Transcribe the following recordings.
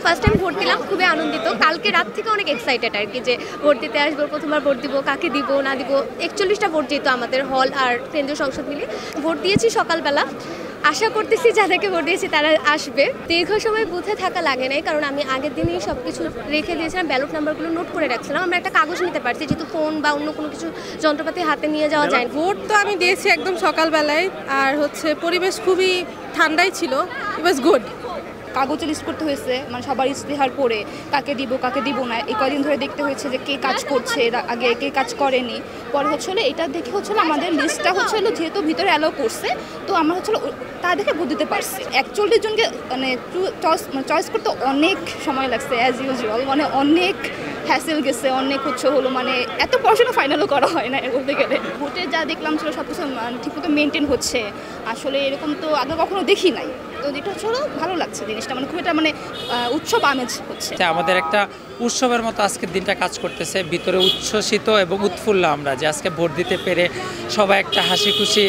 First time vote দিলাম, খুবই আনন্দিত। কালকে রাত থেকে অনেক এক্সাইটেড আর কি, যে ভোট দিতে আসবো, প্রথমবার ভোট দিব, কাকে দিব না দিব। 41টা ভোট যেহেতু আমাদের হল আর কেন্দ্রীয় সংসদ মিলে ভোট দিয়েছি সকালবেলা। আশা করতেছি যাদেরকে ভোট দিয়েছি তারা আসবে। দীর্ঘ সময় বুথে থাকা লাগে নাই, কারণ আমি আগের দিনই সব কিছু রেখে দিয়েছিলাম, ব্যালট নাম্বারগুলো নোট করে রাখছিলাম। আমরা একটা কাগজ নিতে পারছি, যেহেতু ফোন বা অন্য কোনো কিছু যন্ত্রপাতি হাতে নিয়ে যাওয়া যায়। ভোট তো আমি দিয়েছি একদম সকালবেলায়, আর পরিবেশ খুবই ঠান্ডাই ছিল। ইট ওয়াজ গুড। কাগজে লিস্ট করতে হয়েছে, মানে সবার ইস্তেহার পড়ে কাকে দিব না, এই কদিন ধরে দেখতে হয়েছে যে কে কাজ করছে, আগে কে কাজ করেনি। পরে এটা দেখে আমাদের লিস্টটা যেহেতু ভিতরে অ্যালাউ করছে, তো আমরা তা দেখে ভোট দিতে পারছি। 41 জনকে মানে চয়েস করতে অনেক সময় লাগছে, অ্যাজ ইউজুয়াল। মানে অনেক হ্যাসেল গেছে, অনেক হলো, মানে এত পড়াশোনা ফাইনালও করা হয় না বলতে গেলে। ভোটে যা দেখলাম ছিল সব কিছু ঠিকমতো মেনটেন হচ্ছে। আসলে এরকম তো আগে কখনো দেখি নাই, তো যেটা ভালো লাগছে জিনিসটা, মানে খুব একটা মানে উৎসব আমেজ হচ্ছে। আমাদের একটা উৎসবের মতো আজকের দিনটা কাজ করতেছে, ভিতরে উচ্ছ্বসিত এবং উৎফুল্ল আমরা যে আজকে ভোট দিতে পেরে সবাই একটা হাসি খুশি,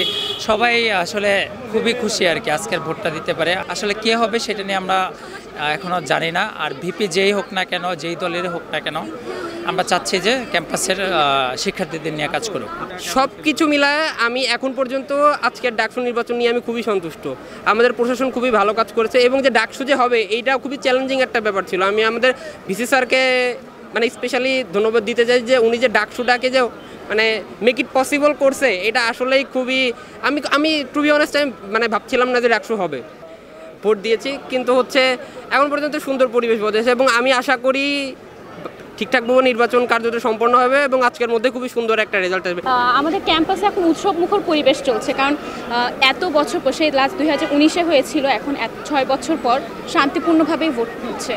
সবাই আসলে খুবই খুশি আর কি আজকের ভোটটা দিতে পারে। আসলে কে হবে সেটা নিয়ে আমরা এখনও জানি না। আর ভিপি যেই হোক না কেন, যেই দলের হোক না কেন, আমরা চাচ্ছি যে ক্যাম্পাসের শিক্ষার্থীদের নিয়ে কাজ করুক। সব কিছু মিলায় আমি এখন পর্যন্ত আজকের ডাকসু নির্বাচন নিয়ে আমি খুবই সন্তুষ্ট। আমাদের প্রশাসন খুবই ভালো কাজ করেছে, এবং যে ডাকসু যে হবে এইটা খুবই চ্যালেঞ্জিং একটা ব্যাপার ছিল। আমি আমাদের ভিসি স্যারকে মানে স্পেশালি ধন্যবাদ দিতে চাই যে উনি যে ডাকসুটাকে যে মানে মেক ইট পসিবল করছে, এটা আসলেই খুবই আমি টু বি অনেস্ট আমি মানে ভাবছিলাম না যে ডাকসু হবে। ভোট দিয়েছি, কিন্তু এখন পর্যন্ত সুন্দর পরিবেশ বজায়, এবং আমি আশা করি ঠিকঠাকভাবে নির্বাচন কার্যত সম্পন্ন হবে এবং আজকের মধ্যে খুবই সুন্দর একটা রেজাল্ট আসবে। আমাদের ক্যাম্পাসে এখন উৎসব মুখর পরিবেশ চলছে, কারণ এত বছর পর, সেই লাস্ট 2019-এ হয়েছিল, এখন 6 বছর পর শান্তিপূর্ণভাবেই ভোট হচ্ছে।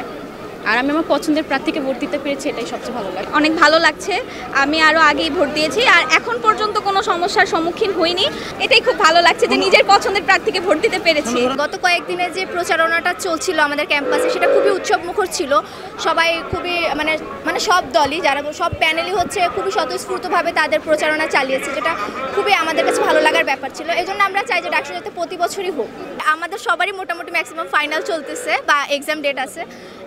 আর আমি আমার পছন্দের প্রার্থীকে ভোট দিতে পেরেছি, এটাই সবচেয়ে ভালো লাগে। অনেক ভালো লাগছে। আমি আরও আগেই ভোট দিয়েছি, আর এখন পর্যন্ত কোনো সমস্যার সম্মুখীন হইনি। এটাই খুব ভালো লাগছে যে নিজের পছন্দের প্রার্থীকে ভোট দিতে পেরেছি। গত কয়েকদিনে যে প্রচারণাটা চলছিল আমাদের ক্যাম্পাসে, সেটা খুবই উৎসবমুখর ছিল। সবাই খুবই মানে সব দলই, যারা সব প্যানেলই খুবই স্বতঃস্ফূর্তভাবে তাদের প্রচারণা চালিয়েছে, যেটা খুবই আমাদের কাছে ভালো লাগার ব্যাপার ছিল। এই জন্য আমরা চাই যে ডাকসু যাতে প্রতি বছরই হোক। আমাদের সবারই মোটামুটি ম্যাক্সিমাম ফাইনাল চলতেছে বা এক্সাম ডেট আছে।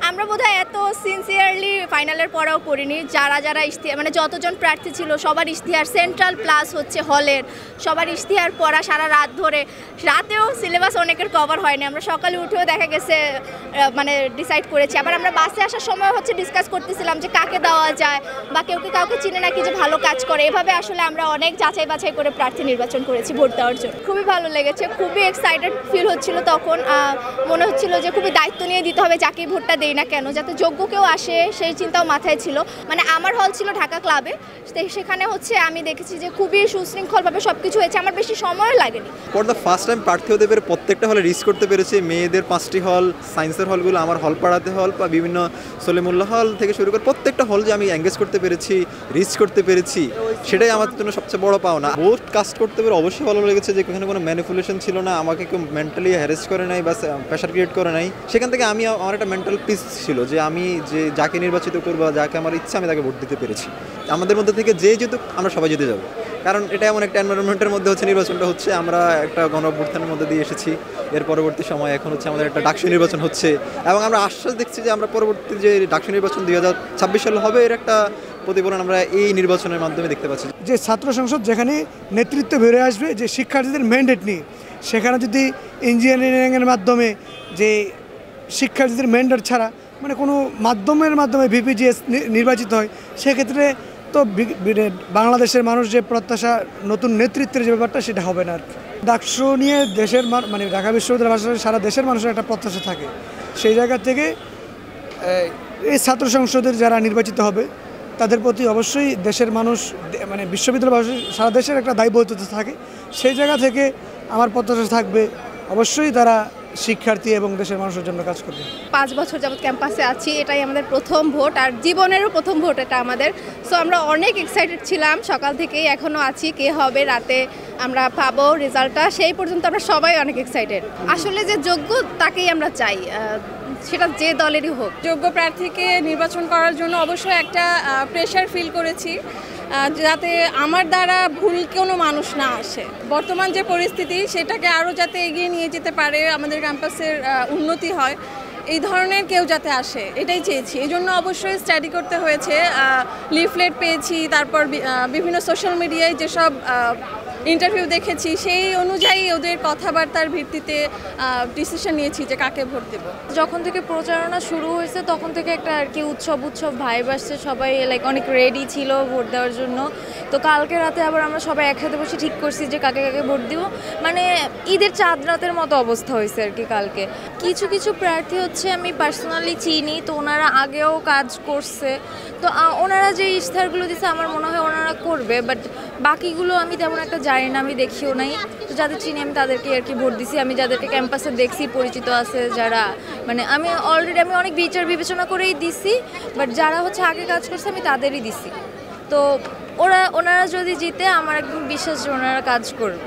আমরা বোধহয় এত সিনসিয়ারলি ফাইনালের পড়াও করিনি। যারা ইশতেহার, মানে যতজন প্রার্থী ছিল সবার ইশতেহার, সেন্ট্রাল প্লাস হলের সবার ইশতেহার পড়া সারা রাত ধরে। রাতেও সিলেবাস অনেকের কভার হয়নি, আমরা সকালে উঠেও দেখা গেছে মানে ডিসাইড করেছি। আবার আমরা বাসে আসার সময় ডিসকাস করতেছিলাম যে কাকে দেওয়া যায়, বা কেউ কাউকে চিনে নাকি যে ভালো কাজ করে। এভাবে আসলে আমরা অনেক যাচাই বাছাই করে প্রার্থী নির্বাচন করেছি ভোট দেওয়ার জন্য। খুবই ভালো লেগেছে, খুবই এক্সাইটেড ফিল হচ্ছিল তখন। মনে হচ্ছিল যে খুবই দায়িত্ব নিয়ে দিতে হবে যাকেই ভোটটা দেই না কেন, যাতে যোগ্য কেউ আসে সেই চিন্তাও মাথায় ছিল। মানে আমার হল ছিল ঢাকা ক্লাবে, সেখানে আমি দেখেছি যে খুবই সুশৃঙ্খলভাবে সব কিছু হয়েছে, আমার বেশি সময় লাগেনি। ফর দ্য ফার্স্ট টাইম প্রার্থী হতে পেরে প্রত্যেকটা হলে রিচ করতে পেরেছি। মেয়েদের 5টি হল, সায়েন্সের হলগুলো, আমার হল পাড়াতে হল বা বিভিন্ন সলিমুল্লাহ হল থেকে শুরু করে প্রত্যেকটা হল যে আমি এঙ্গেজ করতে পেরেছি, রিচ করতে পেরেছি, সেটাই আমার জন্য সবচেয়ে বড় পাওনা। ভোট কাস্ট করতে পেরে অবশ্যই ভালো লেগেছে যে এখানে কোনো ম্যানিপুলেশন ছিল না, আমাকে কেউ মেন্টালি হ্যারেস করে নাই বা প্রেশার ক্রিয়েট করে নাই। সেখান থেকে আমার একটা মেন্টাল পিস ছিল যে আমি যে যাকে নির্বাচিত করবো, যাকে আমার ইচ্ছা, আমি তাকে ভোট দিতে পেরেছি। আমাদের মধ্যে থেকে যে যেহেতু আমরা সবাই জিতে যাবো, কারণ এটা এমন একটা এনভায়রনমেন্টের মধ্যে নির্বাচনটা হচ্ছে। আমরা একটা গণঅভ্যুত্থানের মধ্যে দিয়ে এসেছি, এর পরবর্তী সময় এখন আমাদের একটা ডাকসু নির্বাচন হচ্ছে, এবং আমরা আশ্বাস দেখছি যে আমরা পরবর্তী যে ডাকসু নির্বাচন 2026 সালে হবে, এর একটা প্রতিফলন আমরা এই নির্বাচনের মাধ্যমে দেখতে পাচ্ছি। যে ছাত্র সংসদ যেখানে নেতৃত্ব বেড়ে আসবে, যে শিক্ষার্থীদের ম্যান্ডেট নিয়ে, সেখানে যদি ইঞ্জিনিয়ারিংয়ের মাধ্যমে যে শিক্ষার্থীদের ম্যান্ডেট ছাড়া মানে কোনো মাধ্যমে ভিপিজিএস নির্বাচিত হয়, সেক্ষেত্রে তো বাংলাদেশের মানুষ যে প্রত্যাশা নতুন নেতৃত্বের যে ব্যাপারটা, সেটা হবে না আর কি। ডাকসু নিয়ে দেশের মানে ঢাকা বিশ্ববিদ্যালয়ের পাশাপাশি সারা দেশের মানুষের একটা প্রত্যাশা থাকে। সেই জায়গা থেকে এই ছাত্র সংসদের যারা নির্বাচিত হবে তাদের প্রতি অবশ্যই দেশের মানুষ, মানে বিশ্ববিদ্যালয় সারা দেশের একটা দায়বদ্ধতা থাকে। সেই জায়গা থেকে আমার প্রত্যাশা থাকবে অবশ্যই তারা শিক্ষার্থী এবং দেশের মানুষের জন্য কাজ করবে। 5 বছর যাবত ক্যাম্পাসে আছি, এটাই আমাদের প্রথম ভোট, আর জীবনেরও প্রথম ভোট এটা আমাদের। সো আমরা অনেক এক্সাইটেড ছিলাম সকাল থেকেই, এখনও আছি। কে হবে, রাতে আমরা পাবো রেজাল্টটা, সেই পর্যন্ত আমরা সবাই অনেক এক্সাইটেড। আসলে যে যোগ্য তাকেই আমরা চাই, সেটা যে দলেরই হোক। যোগ্য প্রার্থীকে নির্বাচন করার জন্য অবশ্যই একটা প্রেশার ফিল করেছি, যাতে আমার দ্বারা ভুল কোনো মানুষ না আসে। বর্তমান যে পরিস্থিতি সেটাকে আরও যাতে এগিয়ে নিয়ে যেতে পারে, আমাদের ক্যাম্পাসের উন্নতি হয়, এই ধরনের কেউ যাতে আসে এটাই চেয়েছি। এই জন্য অবশ্যই স্টাডি করতে হয়েছে, লিফলেট পেয়েছি, তারপর বিভিন্ন সোশ্যাল মিডিয়ায় যেসব ইন্টারভিউ দেখেছি সেই অনুযায়ী ওদের কথাবার্তার ভিত্তিতে ডিসিশন নিয়েছি যে কাকে ভোট দেব। যখন থেকে প্রচারণা শুরু হয়েছে তখন থেকে একটা আর কি উৎসব ভাইব আসছে, সবাই লাইক অনেক রেডি ছিল ভোট দেওয়ার জন্য। তো কালকে রাতে আবার আমরা সবাই একসাথে বসে ঠিক করছি যে কাকে কাকে ভোট দিব, মানে ঈদের চাঁদ রাতের মতো অবস্থা হয়েছে আর কি কালকে। কিছু কিছু প্রার্থী হচ্ছে আমি পার্সোনালি চিনি, তো ওনারা আগেও কাজ করছে, তো ওনারা যে ইশতেহারগুলো দিচ্ছে আমার মনে হয় ওনারা করবে, বাট বাকিগুলো আমি তেমন একটা জানি না, আমি দেখিও নাই। তো যাদের চিনি আমি তাদেরকে আর কি ভোট দিছি। আমি যাদেরকে ক্যাম্পাসে দেখছি পরিচিত আছে যারা, মানে আমি অলরেডি আমি অনেক বিচার বিবেচনা করেই দিছি, বাট যারা হচ্ছে আগে কাজ করছে আমি তাদেরই দিছি। তো ওনারা যদি জিতে আমার একদম বিশ্বাস যে ওনারা কাজ করবে।